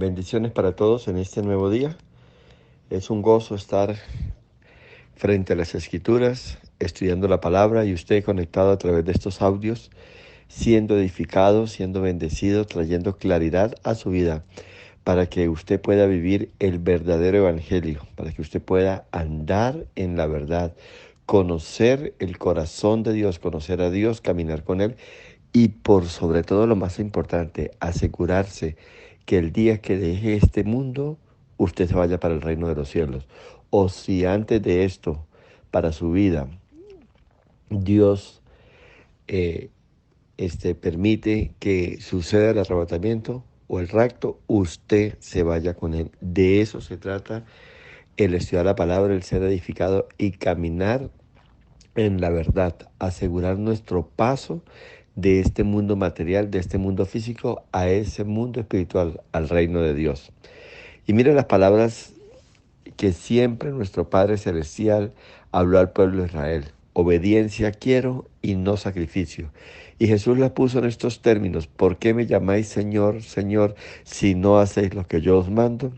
Bendiciones para todos en este nuevo día. Es un gozo estar frente a las Escrituras, estudiando la palabra y usted conectado a través de estos audios, siendo edificado, siendo bendecido, trayendo claridad a su vida para que usted pueda vivir el verdadero evangelio, para que usted pueda andar en la verdad, conocer el corazón de Dios, conocer a Dios, caminar con Él y por sobre todo lo más importante, asegurarse que el día que deje este mundo, usted se vaya para el reino de los cielos. O si antes de esto, para su vida, Dios eh, permite que suceda el arrebatamiento o el rapto, usted se vaya con Él. De eso se trata el estudiar la palabra, el ser edificado y caminar en la verdad, asegurar nuestro paso de este mundo material, de este mundo físico, a ese mundo espiritual, al reino de Dios. Y mire las palabras que siempre nuestro Padre Celestial habló al pueblo de Israel. Obediencia quiero y no sacrificio. Y Jesús la puso en estos términos: ¿por qué me llamáis Señor, Señor, si no hacéis lo que yo os mando?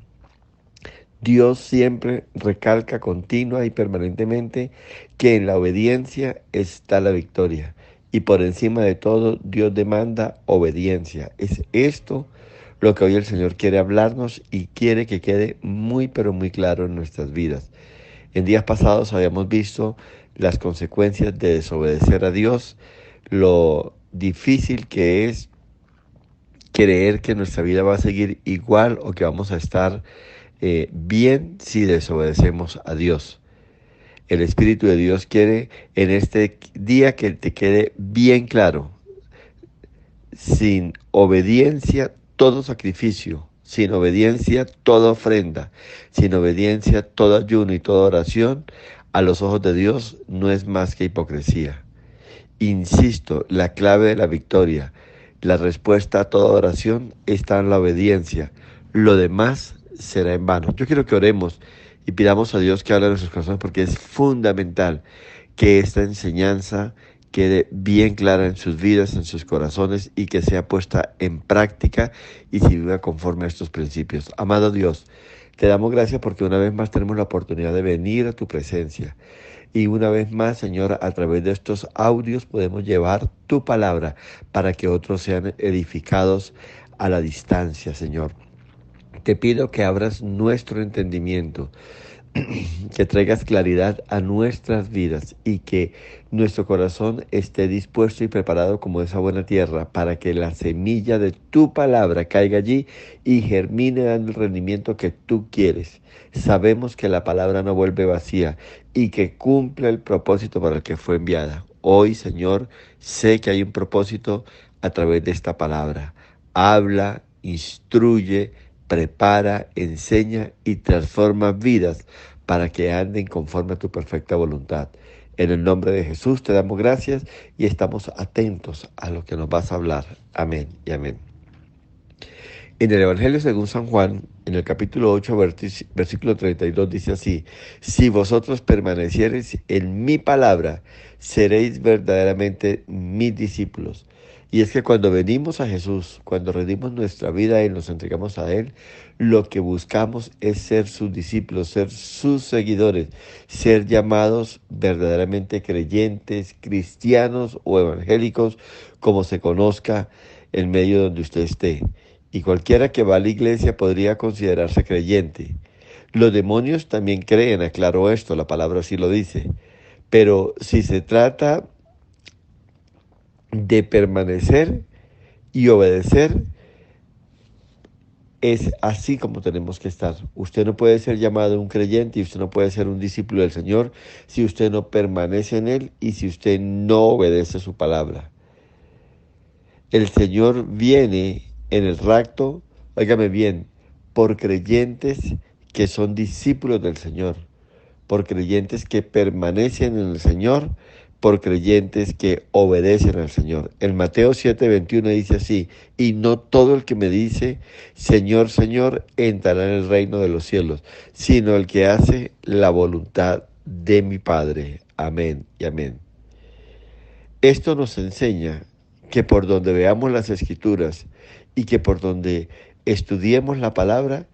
Dios siempre recalca continua y permanentemente que en la obediencia está la victoria. Y por encima de todo, Dios demanda obediencia. Es esto lo que hoy el Señor quiere hablarnos y quiere que quede muy, pero muy claro en nuestras vidas. En días pasados habíamos visto las consecuencias de desobedecer a Dios, lo difícil que es creer que nuestra vida va a seguir igual o que vamos a estar bien si desobedecemos a Dios. El Espíritu de Dios quiere en este día que te quede bien claro: sin obediencia todo sacrificio, sin obediencia toda ofrenda, sin obediencia todo ayuno y toda oración, a los ojos de Dios no es más que hipocresía. Insisto, la clave de la victoria, la respuesta a toda oración está en la obediencia. Lo demás será en vano. Yo quiero que oremos y pidamos a Dios que hable en nuestros corazones, porque es fundamental que esta enseñanza quede bien clara en sus vidas, en sus corazones, y que sea puesta en práctica y se viva conforme a estos principios. Amado Dios, te damos gracias porque una vez más tenemos la oportunidad de venir a tu presencia. Y una vez más, Señor, a través de estos audios podemos llevar tu palabra para que otros sean edificados a la distancia, Señor. Te pido que abras nuestro entendimiento, que traigas claridad a nuestras vidas y que nuestro corazón esté dispuesto y preparado como esa buena tierra para que la semilla de tu palabra caiga allí y germine dando el rendimiento que tú quieres. Sabemos que la palabra no vuelve vacía y que cumple el propósito para el que fue enviada. Hoy, Señor, sé que hay un propósito a través de esta palabra. Habla, instruye, prepara, enseña y transforma vidas para que anden conforme a tu perfecta voluntad. En el nombre de Jesús te damos gracias y estamos atentos a lo que nos vas a hablar. Amén y amén. En el Evangelio según San Juan, en el capítulo 8, versículo 32, dice así: si vosotros permaneciereis en mi palabra, seréis verdaderamente mis discípulos. Y es que cuando venimos a Jesús, cuando rendimos nuestra vida y nos entregamos a Él, lo que buscamos es ser sus discípulos, ser sus seguidores, ser llamados verdaderamente creyentes, cristianos o evangélicos, como se conozca el medio donde usted esté. Y cualquiera que va a la iglesia podría considerarse creyente. Los demonios también creen, aclaro esto, la palabra así lo dice. Pero si se trata de permanecer y obedecer, es así como tenemos que estar. Usted no puede ser llamado un creyente y usted no puede ser un discípulo del Señor si usted no permanece en Él y si usted no obedece su palabra. El Señor viene en el rapto, óigame bien, por creyentes que son discípulos del Señor, por creyentes que permanecen en el Señor, por creyentes que obedecen al Señor. En Mateo 7:21 dice así: y no todo el que me dice, Señor, Señor, entrará en el reino de los cielos, sino el que hace la voluntad de mi Padre. Amén y amén. Esto nos enseña que por donde veamos las Escrituras y que por donde estudiemos la palabra.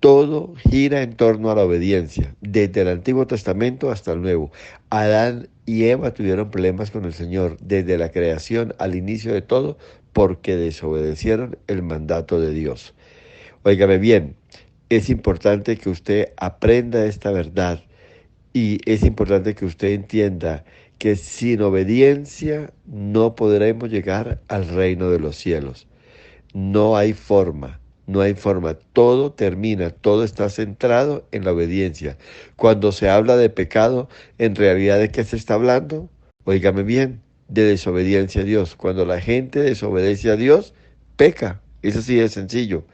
Todo gira en torno a la obediencia, desde el Antiguo Testamento hasta el Nuevo. Adán y Eva tuvieron problemas con el Señor desde la creación al inicio de todo porque desobedecieron el mandato de Dios. Óigame bien, es importante que usted aprenda esta verdad y es importante que usted entienda que sin obediencia no podremos llegar al reino de los cielos. No hay forma, no hay forma. Todo termina, todo está centrado en la obediencia. Cuando se habla de pecado, en realidad ¿de qué se está hablando? Óigame bien, de desobediencia a Dios. Cuando la gente desobedece a Dios, peca. Eso sí es sencillo.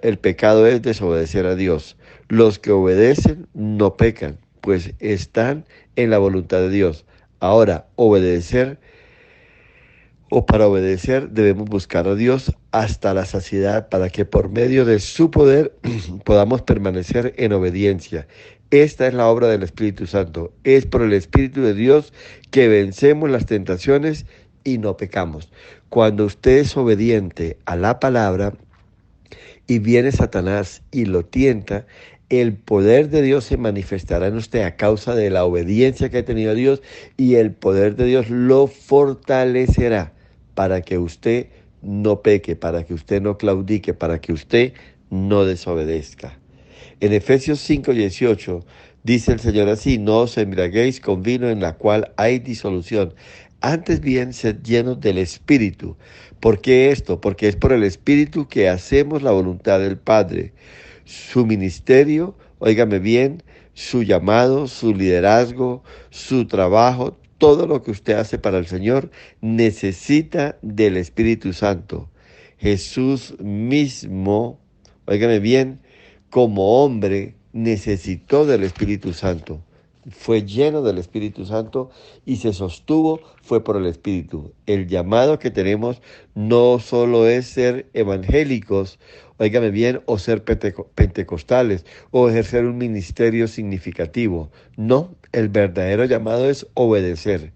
El pecado es desobedecer a Dios. Los que obedecen no pecan, pues están en la voluntad de Dios. Ahora, para obedecer debemos buscar a Dios hasta la saciedad para que por medio de su poder podamos permanecer en obediencia. Esta es la obra del Espíritu Santo. Es por el Espíritu de Dios que vencemos las tentaciones y no pecamos. Cuando usted es obediente a la palabra y viene Satanás y lo tienta, el poder de Dios se manifestará en usted a causa de la obediencia que ha tenido a Dios y el poder de Dios lo fortalecerá para que usted no peque, para que usted no claudique, para que usted no desobedezca. En Efesios 5:18 dice el Señor así: no os embriaguéis con vino en la cual hay disolución, antes bien sed llenos del Espíritu. ¿Por qué esto? Porque es por el Espíritu que hacemos la voluntad del Padre. Su ministerio, óigame bien, su llamado, su liderazgo, su trabajo, todo lo que usted hace para el Señor necesita del Espíritu Santo. Jesús mismo, óigame bien, como hombre necesitó del Espíritu Santo. Fue lleno del Espíritu Santo y se sostuvo, fue por el Espíritu. El llamado que tenemos no solo es ser evangélicos, óigame bien, o ser pentecostales, o ejercer un ministerio significativo. No, el verdadero llamado es obedecer.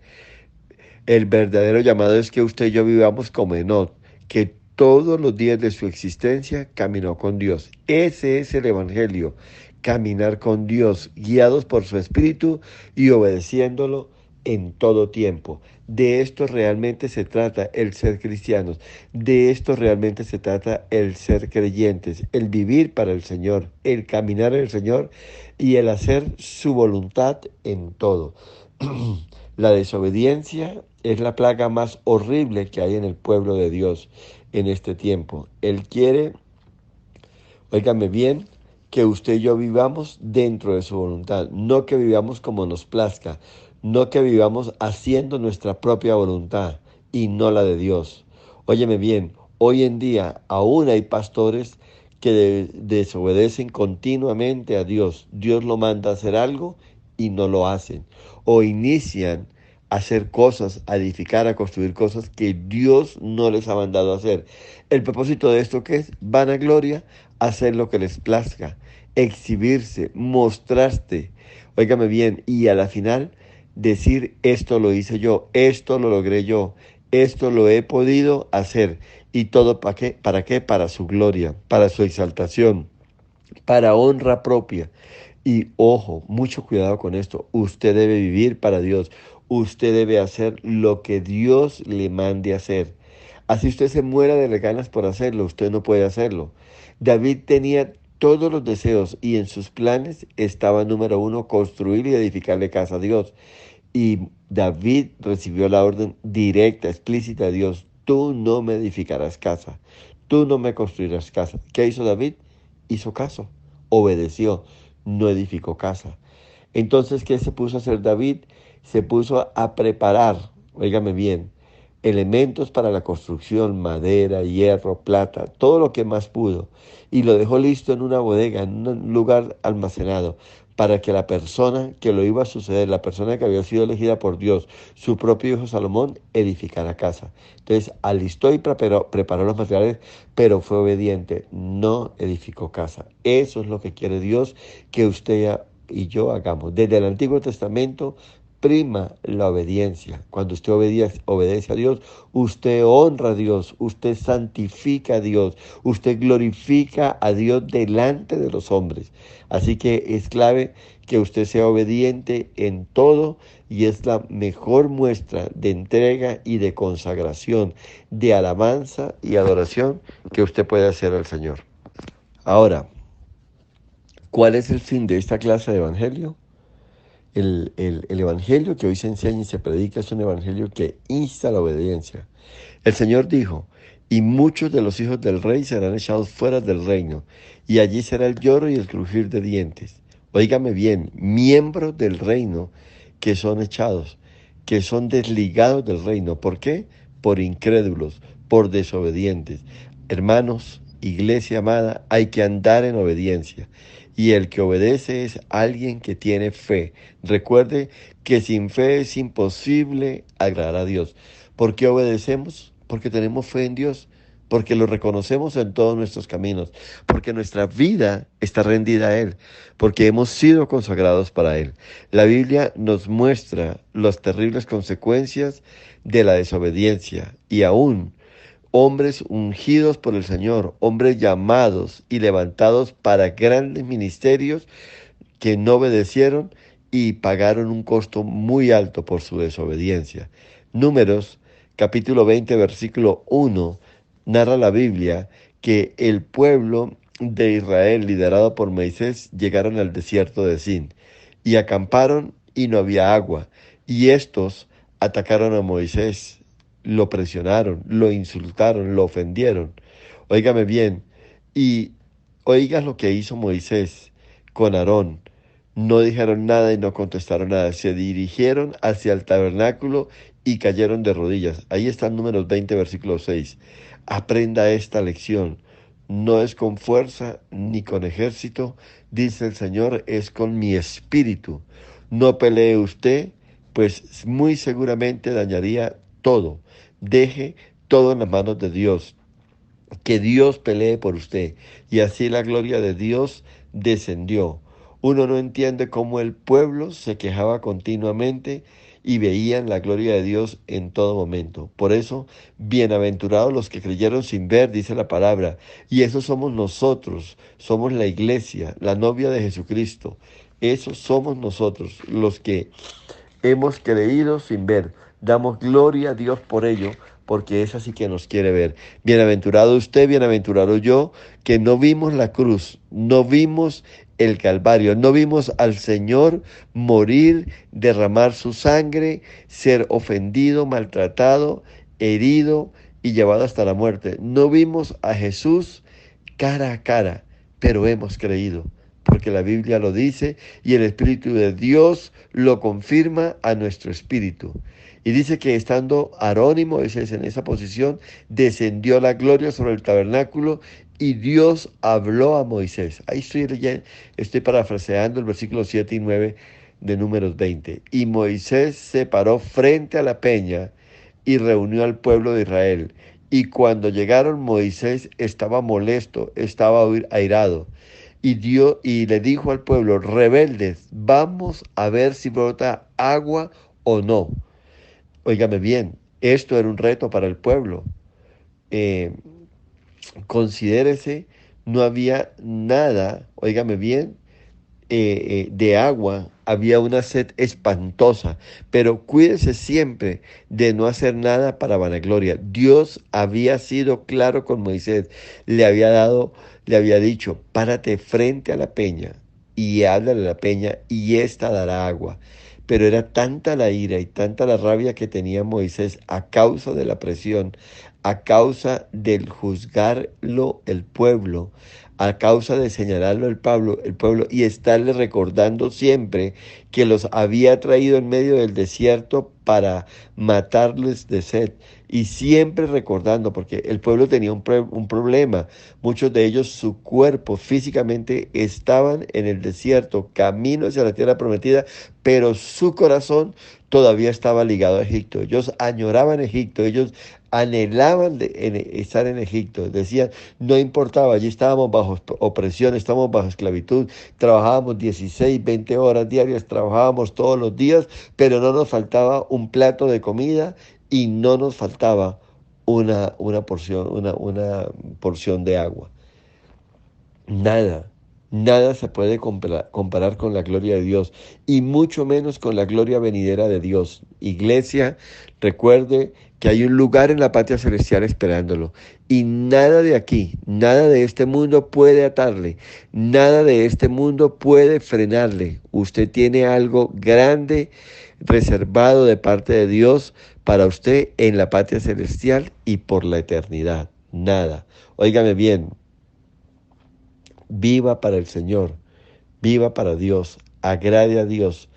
El verdadero llamado es que usted y yo vivamos como Enoc, que todos los días de su existencia caminó con Dios. Ese es el Evangelio, caminar con Dios, guiados por su Espíritu y obedeciéndolo en todo tiempo. De esto realmente se trata el ser cristianos, de esto realmente se trata el ser creyentes, el vivir para el Señor, el caminar en el Señor y el hacer su voluntad en todo. La desobediencia es la plaga más horrible que hay en el pueblo de Dios en este tiempo. Él quiere, óigame bien, que usted y yo vivamos dentro de su voluntad, no que vivamos como nos plazca, no que vivamos haciendo nuestra propia voluntad y no la de Dios. Óyeme bien, hoy en día aún hay pastores que desobedecen continuamente a Dios. Dios lo manda a hacer algo y no lo hacen. O inician a hacer cosas, a edificar, a construir cosas que Dios no les ha mandado a hacer. El propósito de esto, ¿qué es? Vanagloria, hacer lo que les plazca, exhibirse, mostrarte, óigame bien, y a la final decir: esto lo hice yo, esto lo logré yo, esto lo he podido hacer. ¿Y todo para qué? ¿Para qué? Para su gloria, para su exaltación, para honra propia. Y ojo, mucho cuidado con esto. Usted debe vivir para Dios. Usted debe hacer lo que Dios le mande hacer. Así usted se muera de ganas por hacerlo, usted no puede hacerlo. David tenía todos los deseos y en sus planes estaba, número uno, construir y edificarle casa a Dios. Y David recibió la orden directa, explícita de Dios: tú no me edificarás casa, tú no me construirás casa. ¿Qué hizo David? Hizo caso, obedeció, no edificó casa. Entonces, ¿qué se puso a hacer David? Se puso a preparar, óigame bien, elementos para la construcción: madera, hierro, plata, todo lo que más pudo. Y lo dejó listo en una bodega, en un lugar almacenado, para que la persona que lo iba a suceder, la persona que había sido elegida por Dios, su propio hijo Salomón, edificara casa. Entonces alistó y preparó los materiales, pero fue obediente, no edificó casa. Eso es lo que quiere Dios que usted y yo hagamos. Desde el Antiguo Testamento prima la obediencia. Cuando usted obedece a Dios, usted honra a Dios, usted santifica a Dios, usted glorifica a Dios delante de los hombres. Así que es clave que usted sea obediente en todo y es la mejor muestra de entrega y de consagración, de alabanza y adoración que usted puede hacer al Señor. Ahora, ¿cuál es el fin de esta clase de evangelio? El evangelio que hoy se enseña y se predica es un evangelio que insta a la obediencia. El Señor dijo, y muchos de los hijos del rey serán echados fuera del reino, y allí será el lloro y el crujir de dientes. Óigame bien, miembros del reino que son echados, que son desligados del reino. ¿Por qué? Por incrédulos, por desobedientes. Hermanos, iglesia amada, hay que andar en obediencia. Y el que obedece es alguien que tiene fe. Recuerde que sin fe es imposible agradar a Dios. ¿Por qué obedecemos? Porque tenemos fe en Dios, porque lo reconocemos en todos nuestros caminos, porque nuestra vida está rendida a Él, porque hemos sido consagrados para Él. La Biblia nos muestra las terribles consecuencias de la desobediencia y aún hombres ungidos por el Señor, hombres llamados y levantados para grandes ministerios que no obedecieron y pagaron un costo muy alto por su desobediencia. Números, capítulo 20, versículo 1, narra la Biblia que el pueblo de Israel, liderado por Moisés, llegaron al desierto de Sin y acamparon y no había agua. Y estos atacaron a Moisés, lo presionaron, lo insultaron, lo ofendieron. Óigame bien, y oiga lo que hizo Moisés con Aarón. No dijeron nada y no contestaron nada. Se dirigieron hacia el tabernáculo y cayeron de rodillas. Ahí están Números 20, versículo 6. Aprenda esta lección. No es con fuerza ni con ejército, dice el Señor, es con mi espíritu. No pelee usted, pues muy seguramente dañaría todo. Deje todo en las manos de Dios. Que Dios pelee por usted. Y así la gloria de Dios descendió. Uno no entiende cómo el pueblo se quejaba continuamente y veían la gloria de Dios en todo momento. Por eso, bienaventurados los que creyeron sin ver, dice la palabra. Y eso somos nosotros, somos la iglesia, la novia de Jesucristo. Eso somos nosotros, los que hemos creído sin ver. Damos gloria a Dios por ello, porque es así que nos quiere ver. Bienaventurado usted, bienaventurado yo, que no vimos la cruz, no vimos el Calvario, no vimos al Señor morir, derramar su sangre, ser ofendido, maltratado, herido y llevado hasta la muerte. No vimos a Jesús cara a cara, pero hemos creído, porque la Biblia lo dice y el Espíritu de Dios lo confirma a nuestro espíritu. Y dice que estando Aarón y Moisés en esa posición, descendió la gloria sobre el tabernáculo y Dios habló a Moisés. Ahí estoy parafraseando el versículo 7 y 9 de Números 20. Y Moisés se paró frente a la peña y reunió al pueblo de Israel. Y cuando llegaron, Moisés estaba molesto, estaba airado. Y le dijo al pueblo, rebeldes, vamos a ver si brota agua o no. Óigame bien, esto era un reto para el pueblo. Eh, Considérese, no había nada, óigame bien, de agua, había una sed espantosa, pero cuídese siempre de no hacer nada para vanagloria. Dios había sido claro con Moisés, le había dicho, párate frente a la peña y háblale a la peña y ésta dará agua. Pero era tanta la ira y tanta la rabia que tenía Moisés a causa de la presión, a causa del juzgarlo el pueblo, a causa de señalarlo el pueblo y estarle recordando siempre que los había traído en medio del desierto para matarles de sed. Y siempre recordando, porque el pueblo tenía un problema. Muchos de ellos, su cuerpo físicamente estaban en el desierto, camino hacia la tierra prometida, pero su corazón todavía estaba ligado a Egipto. Ellos añoraban Egipto, ellos anhelaban estar en Egipto. Decían, no importaba, allí estábamos bajo opresión, estábamos bajo esclavitud, trabajábamos 16, 20 horas diarias, trabajábamos todos los días, pero no nos faltaba un plato de comida y no nos faltaba una porción de agua. Nada, nada se puede comparar con la gloria de Dios y mucho menos con la gloria venidera de Dios. Iglesia, recuerde que hay un lugar en la patria celestial esperándolo y nada de aquí, nada de este mundo puede atarle, nada de este mundo puede frenarle. Usted tiene algo grande reservado de parte de Dios para usted en la patria celestial y por la eternidad. Nada. Óigame bien. Viva para el Señor, viva para Dios, agrade a Dios,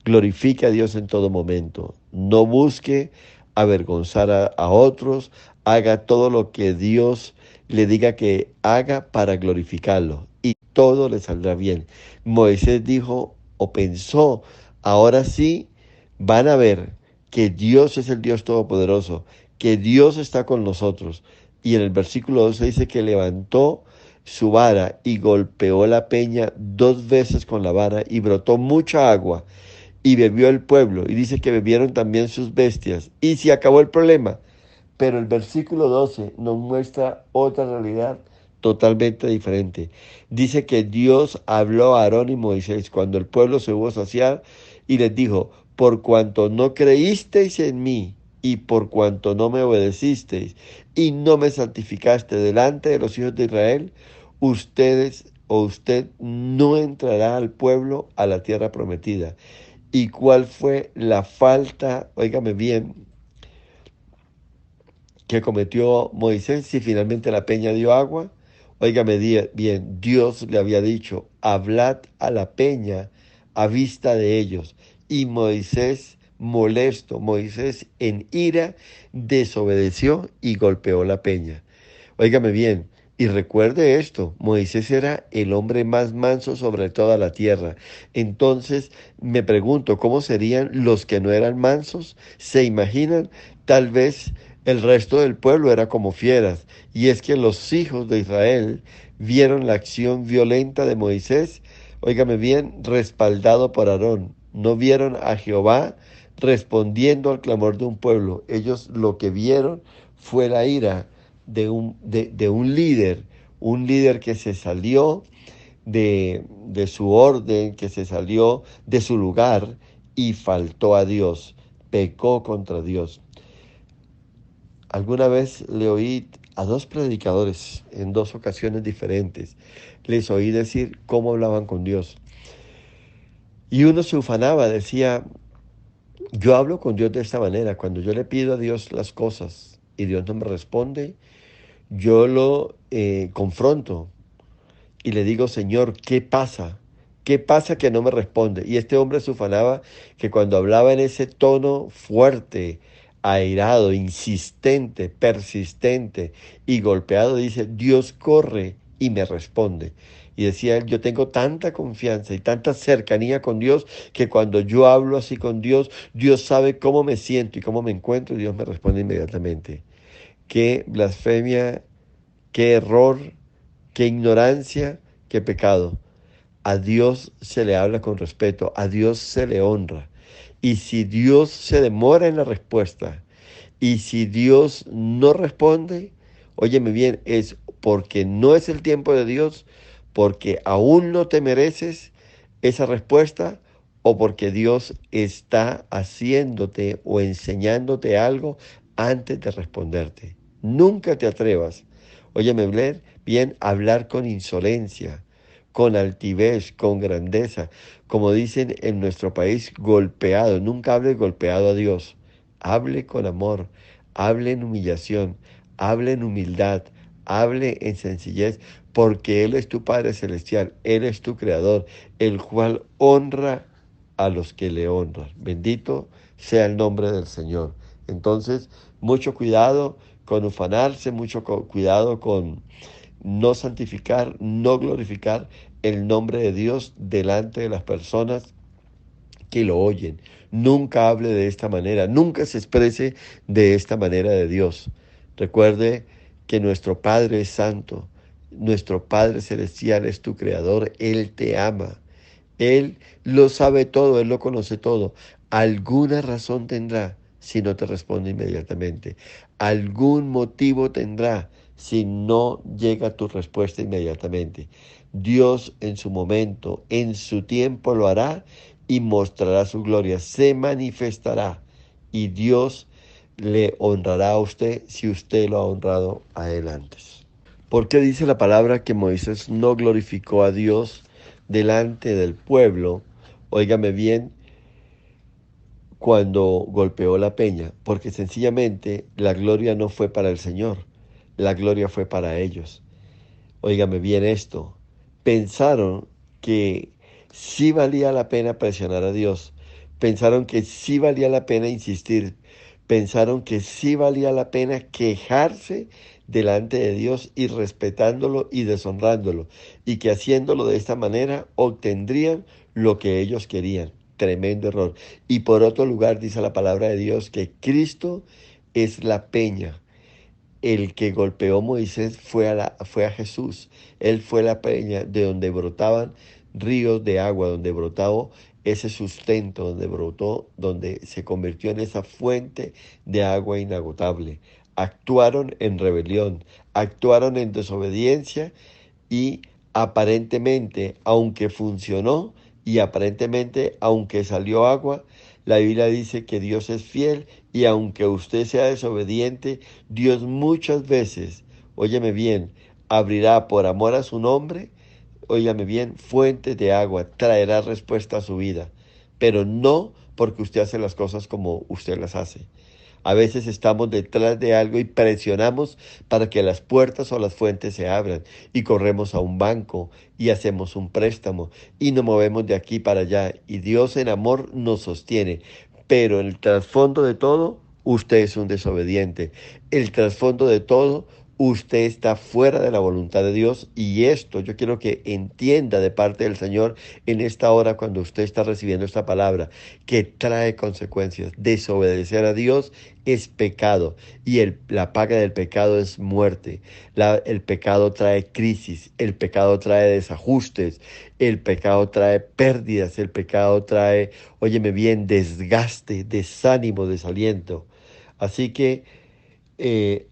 glorifique a Dios en todo momento. No busque avergonzar a otros, haga todo lo que Dios le diga que haga para glorificarlo y todo le saldrá bien. Moisés dijo o pensó, ahora sí van a ver que Dios es el Dios Todopoderoso, que Dios está con nosotros. Y en el versículo 12 dice que levantó su vara y golpeó la peña 2 veces con la vara y brotó mucha agua y bebió el pueblo. Y dice que bebieron también sus bestias y se acabó el problema. Pero el versículo 12 nos muestra otra realidad totalmente diferente. Dice que Dios habló a Aarón y Moisés cuando el pueblo se hubo saciar y les dijo, por cuanto no creísteis en mí y por cuanto no me obedecisteis y no me santificaste delante de los hijos de Israel, ustedes o usted no entrará al pueblo a la tierra prometida. ¿Y cuál fue la falta, óigame bien, que cometió Moisés si finalmente la peña dio agua? Óigame bien, Dios le había dicho, hablad a la peña a vista de ellos. Y Moisés, molesto, Moisés en ira, desobedeció y golpeó la peña. Óigame bien, y recuerde esto, Moisés era el hombre más manso sobre toda la tierra. Entonces me pregunto, ¿cómo serían los que no eran mansos? ¿Se imaginan? Tal vez el resto del pueblo era como fieras. Y es que los hijos de Israel vieron la acción violenta de Moisés, óigame bien, respaldado por Aarón. No vieron a Jehová respondiendo al clamor de un pueblo. Ellos lo que vieron fue la ira de un líder que se salió de su orden, que se salió de su lugar y faltó a Dios, pecó contra Dios. Alguna vez le oí a 2 predicadores en 2 ocasiones diferentes, les oí decir cómo hablaban con Dios. Y uno se ufanaba, decía, yo hablo con Dios de esta manera, cuando yo le pido a Dios las cosas y Dios no me responde, yo lo confronto y le digo, Señor, ¿qué pasa? ¿Qué pasa que no me responde? Y este hombre se ufanaba que cuando hablaba en ese tono fuerte, airado, insistente, persistente y golpeado, dice, Dios corre y me responde. Y decía él, yo tengo tanta confianza y tanta cercanía con Dios que cuando yo hablo así con Dios, Dios sabe cómo me siento y cómo me encuentro y Dios me responde inmediatamente. Qué blasfemia, qué error, qué ignorancia, qué pecado. A Dios se le habla con respeto, a Dios se le honra. Y si Dios se demora en la respuesta, y si Dios no responde, óyeme bien, es porque no es el tiempo de Dios, porque aún no te mereces esa respuesta, o porque Dios está haciéndote o enseñándote algo antes de responderte. Nunca te atrevas, óyeme bien, hablar con insolencia, con altivez, con grandeza, como dicen en nuestro país, golpeado. Nunca hables golpeado a Dios. Hable con amor, hable en humillación, hable en humildad, hable en sencillez, porque Él es tu Padre Celestial, Él es tu Creador, el cual honra a los que le honran. Bendito sea el nombre del Señor. Entonces, mucho cuidado con ufanarse, mucho cuidado con no santificar, no glorificar el nombre de Dios delante de las personas que lo oyen. Nunca hable de esta manera, nunca se exprese de esta manera de Dios. Recuerde que nuestro Padre es santo, nuestro Padre celestial es tu creador, Él te ama. Él lo sabe todo, Él lo conoce todo. Alguna razón tendrá si no te responde inmediatamente. Algún motivo tendrá si no llega tu respuesta inmediatamente. Dios en su momento, en su tiempo lo hará y mostrará su gloria. Se manifestará y Dios le honrará a usted si usted lo ha honrado a Él antes. ¿Por qué dice la palabra que Moisés no glorificó a Dios delante del pueblo? Óigame bien, cuando golpeó la peña, porque sencillamente la gloria no fue para el Señor, la gloria fue para ellos. Óigame bien esto, pensaron que sí valía la pena presionar a Dios, pensaron que sí valía la pena insistir, pensaron que sí valía la pena quejarse delante de Dios y respetándolo y deshonrándolo, y que haciéndolo de esta manera obtendrían lo que ellos querían. Tremendo error. Y por otro lugar dice la palabra de Dios que Cristo es la peña. El que golpeó a Moisés fue a Jesús. Él fue la peña de donde brotaban ríos de agua, donde brotaba ese sustento, donde se convirtió en esa fuente de agua inagotable. Actuaron en rebelión, actuaron en desobediencia y aparentemente, aunque funcionó y aparentemente, aunque salió agua, la Biblia dice que Dios es fiel y aunque usted sea desobediente, Dios muchas veces, óyeme bien, abrirá por amor a su nombre, óigame bien, fuentes de agua, traerá respuesta a su vida, pero no porque usted hace las cosas como usted las hace. A veces estamos detrás de algo y presionamos para que las puertas o las fuentes se abran y corremos a un banco y hacemos un préstamo y nos movemos de aquí para allá y Dios en amor nos sostiene. Pero el trasfondo de todo, usted es un desobediente. El trasfondo de todo, usted está fuera de la voluntad de Dios y esto yo quiero que entienda de parte del Señor en esta hora cuando usted está recibiendo esta palabra que trae consecuencias. Desobedecer a Dios es pecado y la paga del pecado es muerte. El pecado trae crisis, el pecado trae desajustes, el pecado trae pérdidas, el pecado trae, óyeme bien, desgaste, desánimo, desaliento. Así que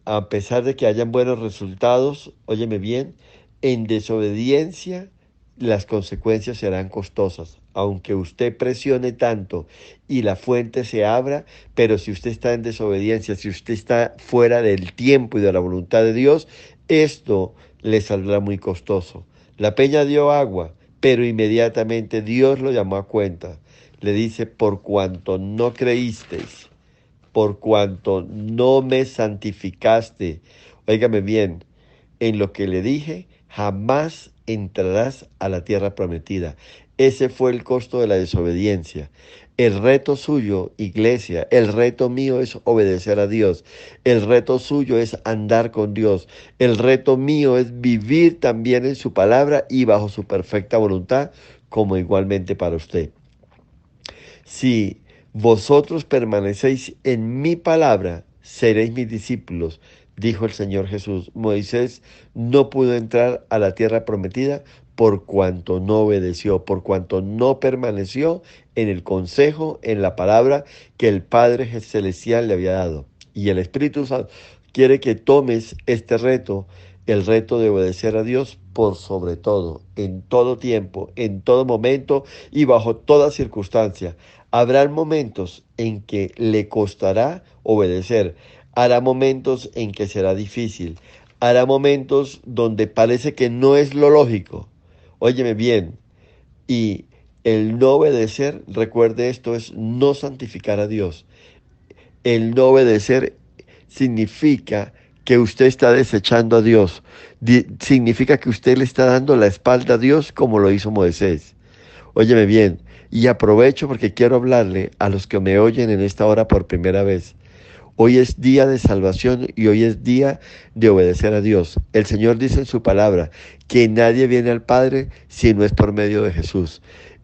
a pesar de que hayan buenos resultados, óyeme bien, en desobediencia las consecuencias serán costosas. Aunque usted presione tanto y la fuente se abra, pero si usted está en desobediencia, si usted está fuera del tiempo y de la voluntad de Dios, esto le saldrá muy costoso. La peña dio agua, pero inmediatamente Dios lo llamó a cuenta. Le dice, por cuanto no creísteis, por cuanto no me santificaste. Óigame bien, en lo que le dije, jamás entrarás a la tierra prometida. Ese fue el costo de la desobediencia. El reto suyo, iglesia, el reto mío es obedecer a Dios. El reto suyo es andar con Dios. El reto mío es vivir también en su palabra y bajo su perfecta voluntad, como igualmente para usted. Si vosotros permanecéis en mi palabra, seréis mis discípulos, dijo el Señor Jesús. Moisés no pudo entrar a la tierra prometida por cuanto no obedeció, por cuanto no permaneció en el consejo, en la palabra que el Padre Celestial le había dado. Y el Espíritu Santo quiere que tomes este reto, el reto de obedecer a Dios por sobre todo, en todo tiempo, en todo momento y bajo toda circunstancia. Habrá momentos en que le costará obedecer, hará momentos en que será difícil, hará momentos donde parece que no es lo lógico. Óyeme bien, y el no obedecer, recuerde esto, es no santificar a Dios. El no obedecer significa que usted está desechando a Dios. Significa que usted le está dando la espalda a Dios como lo hizo Moisés. Óyeme bien, y aprovecho porque quiero hablarle a los que me oyen en esta hora por primera vez. Hoy es día de salvación y hoy es día de obedecer a Dios. El Señor dice en su palabra que nadie viene al Padre si no es por medio de Jesús.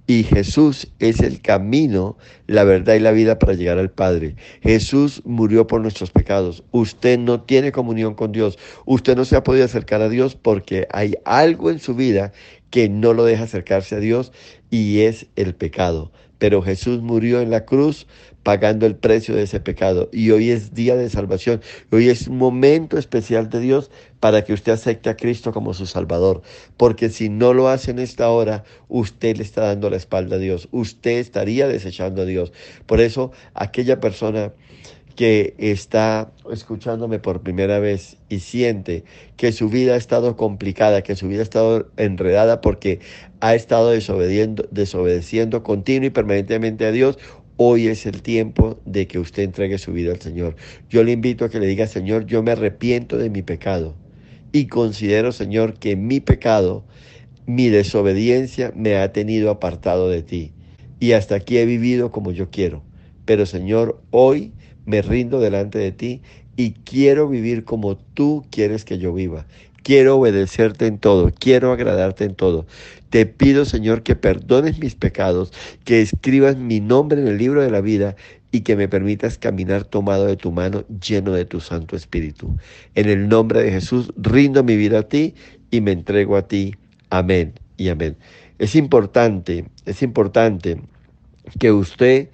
Y Jesús es el camino, la verdad y la vida para llegar al Padre. Jesús murió por nuestros pecados. Usted no tiene comunión con Dios. Usted no se ha podido acercar a Dios porque hay algo en su vida que no lo deja acercarse a Dios y es el pecado. Pero Jesús murió en la cruz pagando el precio de ese pecado. Y hoy es día de salvación. Hoy es un momento especial de Dios para que usted acepte a Cristo como su Salvador. Porque si no lo hace en esta hora, usted le está dando la espalda a Dios. Usted estaría desechando a Dios. Por eso, aquella persona que está escuchándome por primera vez y siente que su vida ha estado complicada, que su vida ha estado enredada porque ha estado desobedeciendo continua y permanentemente a Dios, hoy es el tiempo de que usted entregue su vida al Señor. Yo le invito a que le diga, Señor, yo me arrepiento de mi pecado y considero, Señor, que mi pecado, mi desobediencia me ha tenido apartado de ti y hasta aquí he vivido como yo quiero. Pero, Señor, hoy me rindo delante de ti y quiero vivir como tú quieres que yo viva. Quiero obedecerte en todo, quiero agradarte en todo. Te pido, Señor, que perdones mis pecados, que escribas mi nombre en el libro de la vida y que me permitas caminar tomado de tu mano, lleno de tu Santo Espíritu. En el nombre de Jesús, rindo mi vida a ti y me entrego a ti. Amén y amén. Es importante que usted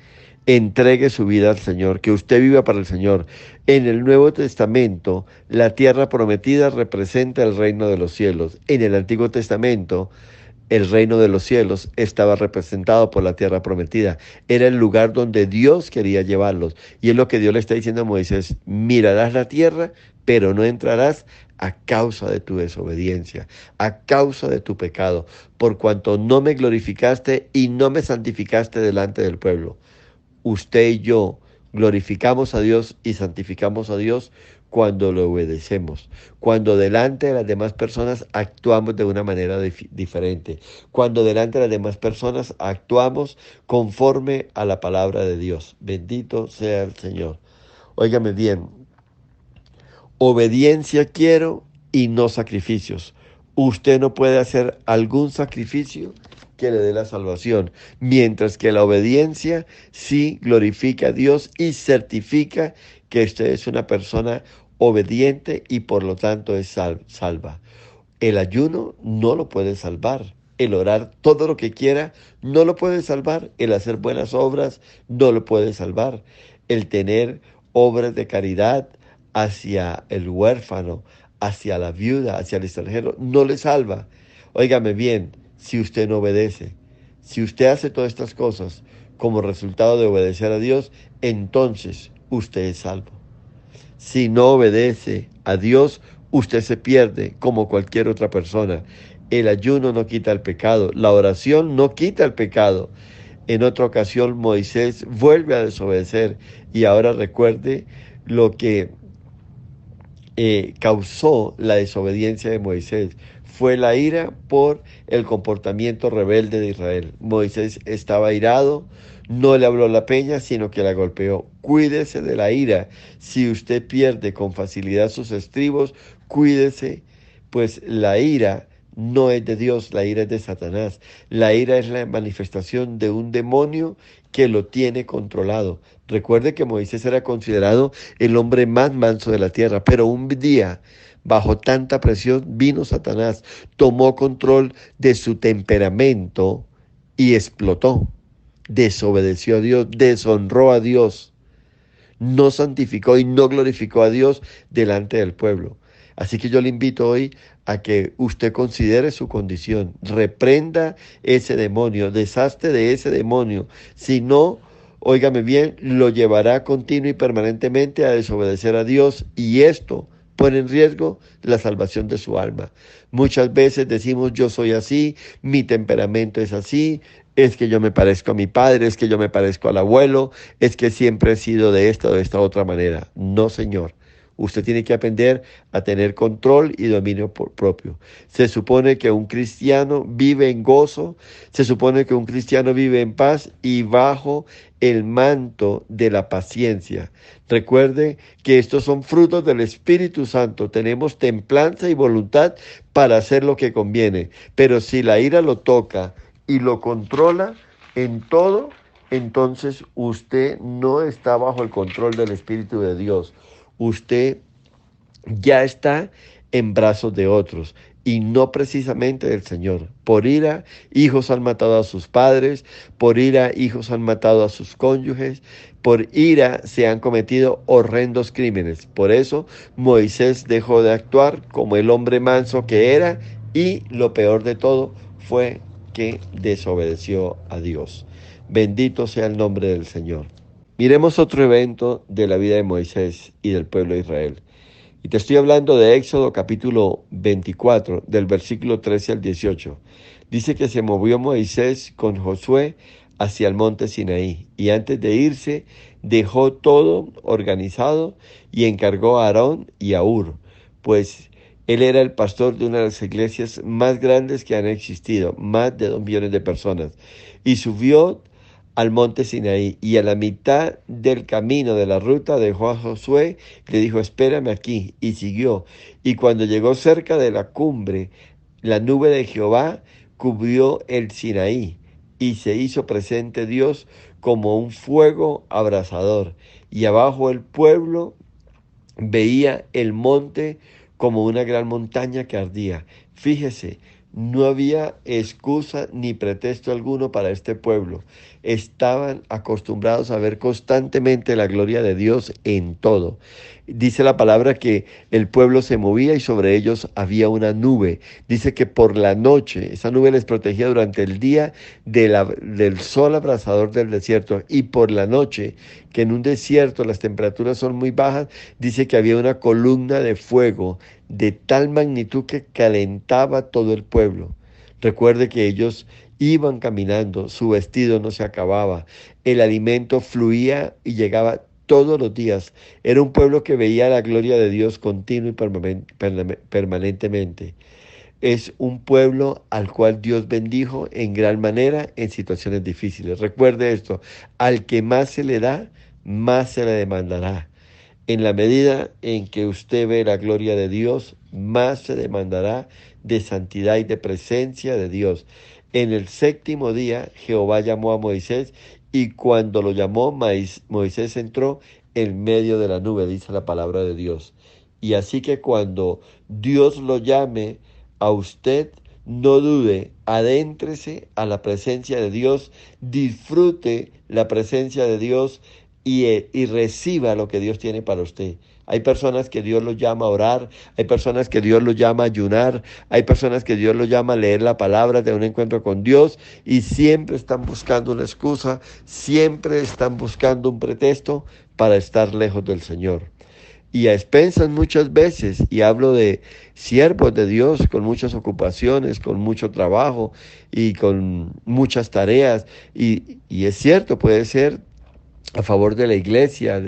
entregue su vida al Señor, que usted viva para el Señor. En el Nuevo Testamento, la tierra prometida representa el reino de los cielos. En el Antiguo Testamento, el reino de los cielos estaba representado por la tierra prometida. Era el lugar donde Dios quería llevarlos. Y es lo que Dios le está diciendo a Moisés: mirarás la tierra, pero no entrarás a causa de tu desobediencia, a causa de tu pecado, por cuanto no me glorificaste y no me santificaste delante del pueblo. Usted y yo glorificamos a Dios y santificamos a Dios cuando lo obedecemos, cuando delante de las demás personas actuamos de una manera diferente, cuando delante de las demás personas actuamos conforme a la palabra de Dios. Bendito sea el Señor. Óigame bien, obediencia quiero y no sacrificios. Usted no puede hacer algún sacrificio que le dé la salvación, mientras que la obediencia sí glorifica a Dios y certifica que usted es una persona obediente y por lo tanto es salva. El ayuno no lo puede salvar. El orar todo lo que quiera no lo puede salvar. El hacer buenas obras no lo puede salvar. El tener obras de caridad hacia el huérfano, hacia la viuda, hacia el extranjero, no le salva. Óigame bien, si usted no obedece, si usted hace todas estas cosas como resultado de obedecer a Dios, entonces usted es salvo. Si no obedece a Dios, usted se pierde como cualquier otra persona. El ayuno no quita el pecado, la oración no quita el pecado. En otra ocasión Moisés vuelve a desobedecer y ahora recuerde lo que causó la desobediencia de Moisés. Fue la ira por el comportamiento rebelde de Israel. Moisés estaba airado, no le habló la peña, sino que la golpeó. Cuídese de la ira. Si usted pierde con facilidad sus estribos, cuídese, pues la ira no es de Dios, la ira es de Satanás. La ira es la manifestación de un demonio que lo tiene controlado. Recuerde que Moisés era considerado el hombre más manso de la tierra, pero un día, bajo tanta presión, vino Satanás, tomó control de su temperamento y explotó. Desobedeció a Dios, deshonró a Dios, no santificó y no glorificó a Dios delante del pueblo. Así que yo le invito hoy a que usted considere su condición, reprenda ese demonio, deshazte de ese demonio. Si no, óigame bien, lo llevará continuo y permanentemente a desobedecer a Dios, y esto pone en riesgo la salvación de su alma. Muchas veces decimos: yo soy así, mi temperamento es así, es que yo me parezco a mi padre, es que yo me parezco al abuelo, es que siempre he sido de esta o de esta otra manera. No, Señor. Usted tiene que aprender a tener control y dominio propio. Se supone que un cristiano vive en gozo, se supone que un cristiano vive en paz y bajo el manto de la paciencia. Recuerde que estos son frutos del Espíritu Santo. Tenemos templanza y voluntad para hacer lo que conviene. Pero si la ira lo toca y lo controla, en todo, entonces usted no está bajo el control del Espíritu de Dios. Usted ya está en brazos de otros y no precisamente del Señor. Por ira, hijos han matado a sus padres, por ira, hijos han matado a sus cónyuges, por ira se han cometido horrendos crímenes. Por eso Moisés dejó de actuar como el hombre manso que era y lo peor de todo fue que desobedeció a Dios. Bendito sea el nombre del Señor. Miremos otro evento de la vida de Moisés y del pueblo de Israel. Y te estoy hablando de Éxodo capítulo 24, del versículo 13 al 18. Dice que se movió Moisés con Josué hacia el monte Sinaí y antes de irse dejó todo organizado y encargó a Aarón y a Hur, pues él era el pastor de una de las iglesias más grandes que han existido, más de 2 millones de personas, y subió al monte Sinaí y a la mitad del camino de la ruta dejó a Josué y le dijo, espérame aquí, y siguió. Y cuando llegó cerca de la cumbre, la nube de Jehová cubrió el Sinaí y se hizo presente Dios como un fuego abrasador. Y abajo el pueblo veía el monte como una gran montaña que ardía. Fíjese, no había excusa ni pretexto alguno para este pueblo. Estaban acostumbrados a ver constantemente la gloria de Dios en todo. Dice la palabra que el pueblo se movía y sobre ellos había una nube. Dice que por la noche, esa nube les protegía durante el día del sol abrasador del desierto, y por la noche, que en un desierto las temperaturas son muy bajas, dice que había una columna de fuego de tal magnitud que calentaba todo el pueblo. Recuerde que ellos iban caminando, su vestido no se acababa, el alimento fluía y llegaba todos los días. Era un pueblo que veía la gloria de Dios continua y permanentemente. Es un pueblo al cual Dios bendijo en gran manera en situaciones difíciles. Recuerde esto, al que más se le da, más se le demandará. En la medida en que usted ve la gloria de Dios, más se demandará de santidad y de presencia de Dios. En el séptimo día, Jehová llamó a Moisés y cuando lo llamó, Moisés entró en medio de la nube, dice la palabra de Dios. Y así que cuando Dios lo llame a usted, no dude, adéntrese a la presencia de Dios, disfrute la presencia de Dios y reciba lo que Dios tiene para usted. Hay personas que Dios los llama a orar, hay personas que Dios los llama a ayunar, hay personas que Dios los llama a leer la palabra, de un encuentro con Dios, y siempre están buscando una excusa, siempre están buscando un pretexto para estar lejos del Señor. Y a expensas muchas veces, y hablo de siervos de Dios con muchas ocupaciones, con mucho trabajo y con muchas tareas, y es cierto, puede ser a favor de la iglesia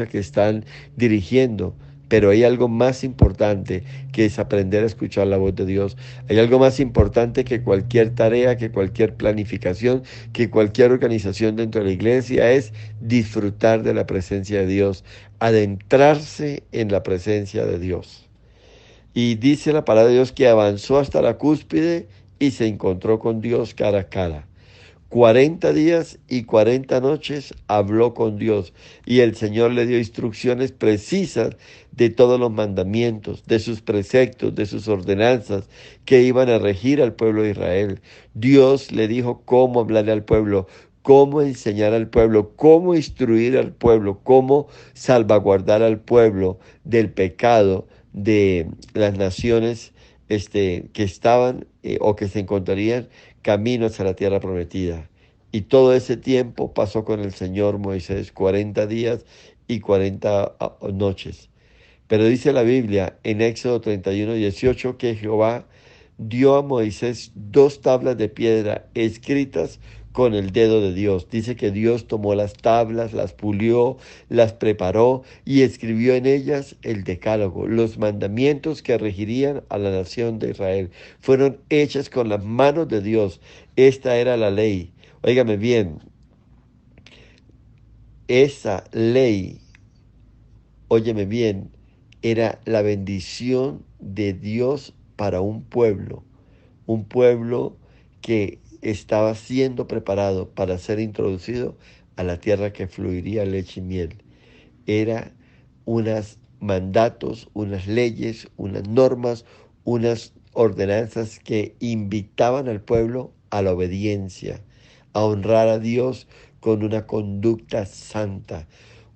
que están dirigiendo. Pero hay algo más importante que es aprender a escuchar la voz de Dios. Hay algo más importante que cualquier tarea, que cualquier planificación, que cualquier organización dentro de la iglesia, es disfrutar de la presencia de Dios, adentrarse en la presencia de Dios. Y dice la palabra de Dios que avanzó hasta la cúspide y se encontró con Dios cara a cara. 40 días y 40 noches habló con Dios y el Señor le dio instrucciones precisas de todos los mandamientos, de sus preceptos, de sus ordenanzas que iban a regir al pueblo de Israel. Dios le dijo cómo hablarle al pueblo, cómo enseñar al pueblo, cómo instruir al pueblo, cómo salvaguardar al pueblo del pecado de las naciones que estaban o que se encontrarían camino hacia la tierra prometida. Y todo ese tiempo pasó con el Señor Moisés, 40 días y 40 noches. Pero dice la Biblia en Éxodo 31:18 que Jehová dio a Moisés 2 tablas de piedra escritas con el dedo de Dios. Dice que Dios tomó las tablas, las pulió, las preparó y escribió en ellas el decálogo, los mandamientos que regirían a la nación de Israel. Fueron hechas con las manos de Dios. Esta era la ley. Óigame bien, esa ley, óyeme bien, era la bendición de Dios para un pueblo que estaba siendo preparado para ser introducido a la tierra que fluiría leche y miel. Era unos mandatos, unas leyes, unas normas, unas ordenanzas que invitaban al pueblo a la obediencia, a honrar a Dios con una conducta santa,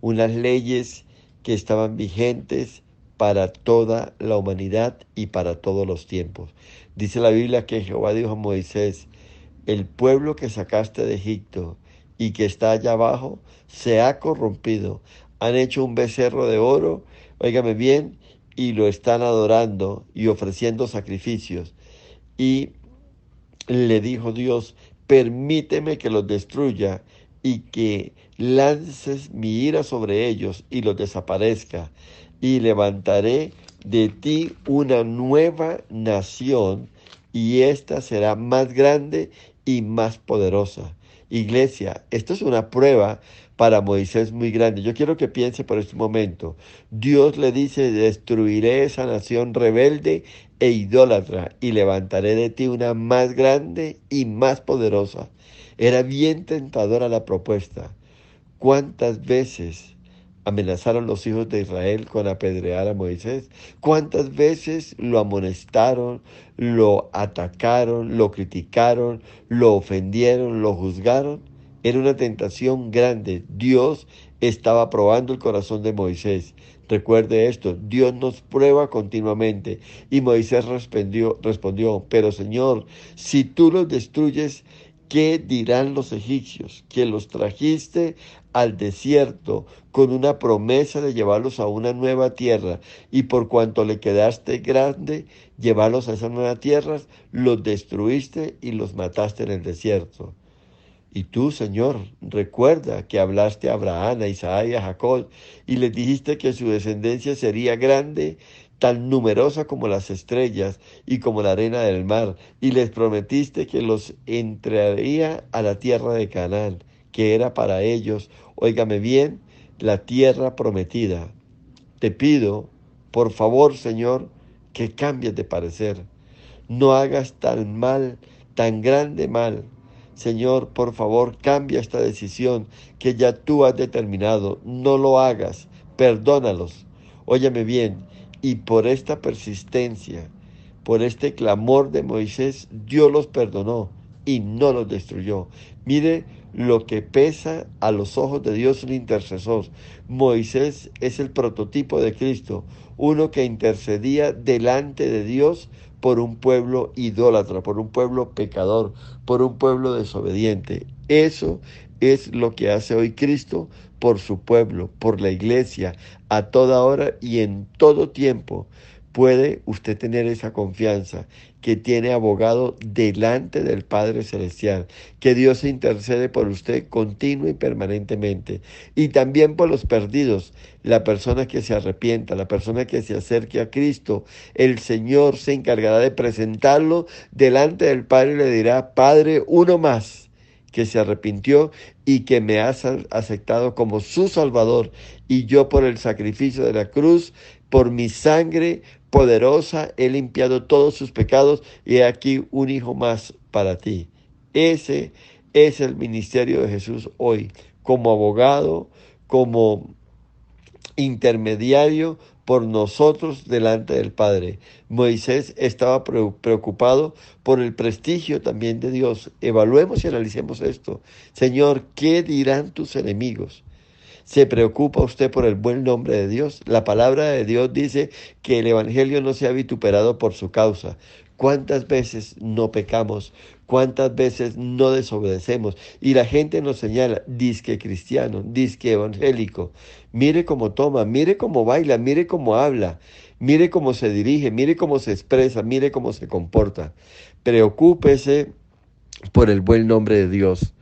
unas leyes que estaban vigentes para toda la humanidad y para todos los tiempos. Dice la Biblia que Jehová dijo a Moisés: el pueblo que sacaste de Egipto y que está allá abajo se ha corrompido. Han hecho un becerro de oro, óigame bien, y lo están adorando y ofreciendo sacrificios. Y le dijo Dios: permíteme que los destruya y que lances mi ira sobre ellos y los desaparezca. Y levantaré de ti una nueva nación, y esta será más grande y más poderosa. Iglesia, esto es una prueba para Moisés muy grande. Yo quiero que piense por este momento. Dios le dice: destruiré esa nación rebelde e idólatra y levantaré de ti una más grande y más poderosa. Era bien tentadora la propuesta. ¿Cuántas veces amenazaron los hijos de Israel con apedrear a Moisés? ¿Cuántas veces lo amonestaron, lo atacaron, lo criticaron, lo ofendieron, lo juzgaron? Era una tentación grande. Dios estaba probando el corazón de Moisés. Recuerde esto: Dios nos prueba continuamente. Y Moisés respondió: pero Señor, si tú los destruyes, ¿qué dirán los egipcios? Que los trajiste al desierto con una promesa de llevarlos a una nueva tierra, y por cuanto le quedaste grande llevarlos a esa nueva tierra, los destruiste y los mataste en el desierto. Y tú, Señor, recuerda que hablaste a Abraham, a Isaac y a Jacob, y les dijiste que su descendencia sería grande, tan numerosa como las estrellas y como la arena del mar, y les prometiste que los entraría a la tierra de Canaán, que era para ellos, óigame bien, la tierra prometida. Te pido, por favor, Señor, que cambies de parecer. No hagas tan mal, tan grande mal. Señor, por favor, cambia esta decisión que ya tú has determinado. No lo hagas. Perdónalos. Óyeme bien. Y por esta persistencia, por este clamor de Moisés, Dios los perdonó y no los destruyó. Mire lo que pesa a los ojos de Dios un intercesor. Moisés es el prototipo de Cristo, uno que intercedía delante de Dios por un pueblo idólatra, por un pueblo pecador, por un pueblo desobediente. Eso es lo que hace hoy Cristo por su pueblo, por la iglesia, a toda hora y en todo tiempo. Puede usted tener esa confianza que tiene abogado delante del Padre Celestial, que Dios intercede por usted continua y permanentemente, y también por los perdidos, la persona que se arrepienta, la persona que se acerque a Cristo. El Señor se encargará de presentarlo delante del Padre y le dirá: Padre, uno más que se arrepintió y que me has aceptado como su Salvador, y yo por el sacrificio de la cruz, por mi sangre poderosa, he limpiado todos sus pecados, y he aquí un hijo más para ti. Ese es el ministerio de Jesús hoy, como abogado, como intermediario por nosotros delante del Padre. Moisés estaba preocupado por el prestigio también de Dios. Evaluemos y analicemos esto. Señor, ¿qué dirán tus enemigos? ¿Se preocupa usted por el buen nombre de Dios? La palabra de Dios dice que el Evangelio no sea vituperado por su causa. ¿Cuántas veces no pecamos? ¿Cuántas veces no desobedecemos? Y la gente nos señala: disque cristiano, disque evangélico. Mire cómo toma, mire cómo baila, mire cómo habla, mire cómo se dirige, mire cómo se expresa, mire cómo se comporta. Preocúpese por el buen nombre de Dios.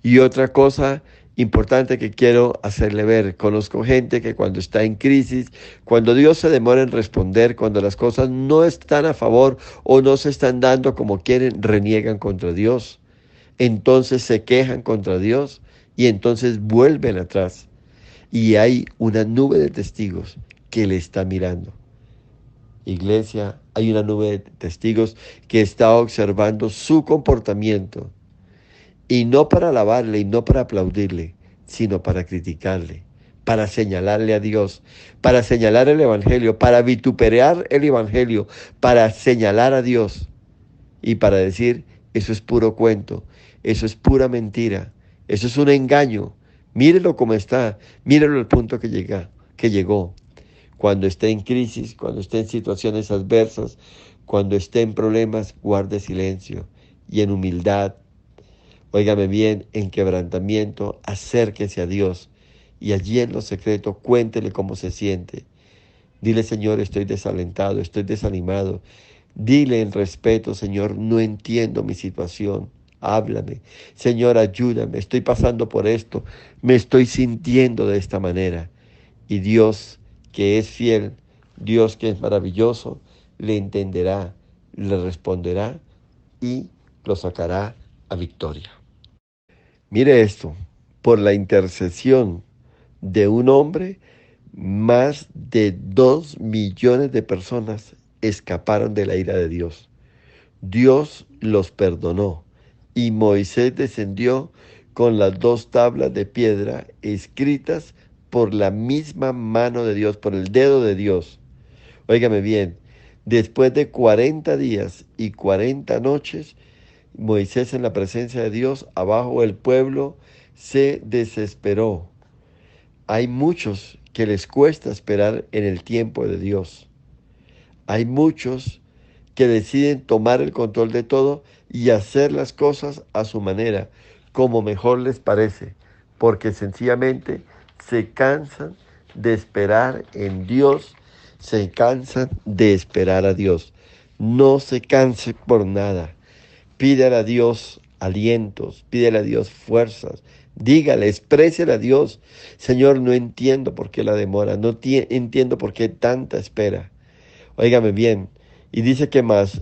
Y otra cosa importante que quiero hacerle ver: conozco gente que cuando está en crisis, cuando Dios se demora en responder, cuando las cosas no están a favor o no se están dando como quieren, reniegan contra Dios. Entonces se quejan contra Dios y entonces vuelven atrás. Y hay una nube de testigos que le está mirando. Iglesia, hay una nube de testigos que está observando su comportamiento. Y no para alabarle y no para aplaudirle, sino para criticarle, para señalarle a Dios, para señalar el Evangelio, para vituperar el Evangelio, para señalar a Dios y para decir, eso es puro cuento, eso es pura mentira, eso es un engaño. Mírelo cómo está, mírelo al punto que llegó. Cuando esté en crisis, cuando esté en situaciones adversas, cuando esté en problemas, guarde silencio y en humildad, óigame bien, en quebrantamiento, acérquese a Dios y allí en lo secreto cuéntele cómo se siente. Dile, Señor, estoy desalentado, estoy desanimado. Dile en respeto, Señor, no entiendo mi situación. Háblame. Señor, ayúdame. Estoy pasando por esto. Me estoy sintiendo de esta manera. Y Dios, que es fiel, Dios que es maravilloso, le entenderá, le responderá y lo sacará a victoria. Mire esto, por la intercesión de un hombre, más de 2 millones de personas escaparon de la ira de Dios. Dios los perdonó y Moisés descendió con las 2 tablas de piedra escritas por la misma mano de Dios, por el dedo de Dios. Óigame bien, después de 40 días y 40 noches, Moisés en la presencia de Dios, abajo el pueblo se desesperó. Hay muchos que les cuesta esperar en el tiempo de Dios. Hay muchos que deciden tomar el control de todo y hacer las cosas a su manera, como mejor les parece, porque sencillamente se cansan de esperar en Dios, se cansan de esperar a Dios. No se canse por nada. Pídele a Dios alientos, pídele a Dios fuerzas, dígale, exprésele a Dios, Señor, no entiendo por qué la demora, no entiendo por qué tanta espera. Óigame bien, y dice que más,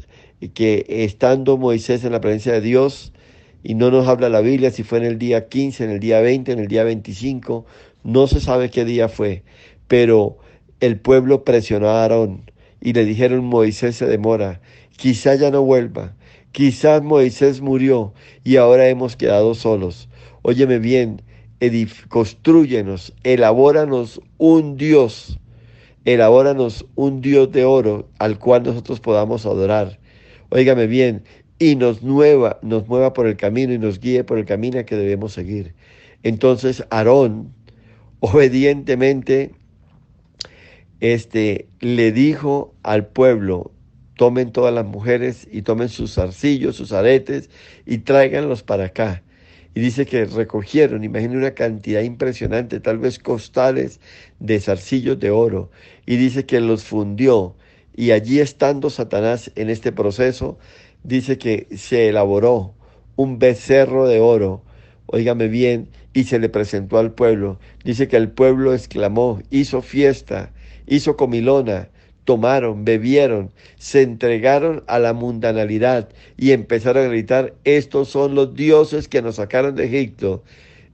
que estando Moisés en la presencia de Dios, y no nos habla la Biblia si fue en el día 15, en el día 20, en el día 25, no se sabe qué día fue, pero el pueblo presionó a Aarón y le dijeron, Moisés se demora, quizá ya no vuelva, quizás Moisés murió y ahora hemos quedado solos. Óyeme bien, constrúyenos, elabóranos un Dios. Elabóranos un Dios de oro al cual nosotros podamos adorar. Óigame bien, y nos mueva por el camino y nos guíe por el camino que debemos seguir. Entonces Aarón obedientemente le dijo al pueblo, tomen todas las mujeres y tomen sus zarcillos, sus aretes y tráiganlos para acá. Y dice que recogieron, imagínense una cantidad impresionante, tal vez costales de zarcillos de oro. Y dice que los fundió. Y allí estando Satanás en este proceso, dice que se elaboró un becerro de oro, óigame bien, y se le presentó al pueblo. Dice que el pueblo exclamó, hizo fiesta, hizo comilona, tomaron, bebieron, se entregaron a la mundanalidad y empezaron a gritar, estos son los dioses que nos sacaron de Egipto.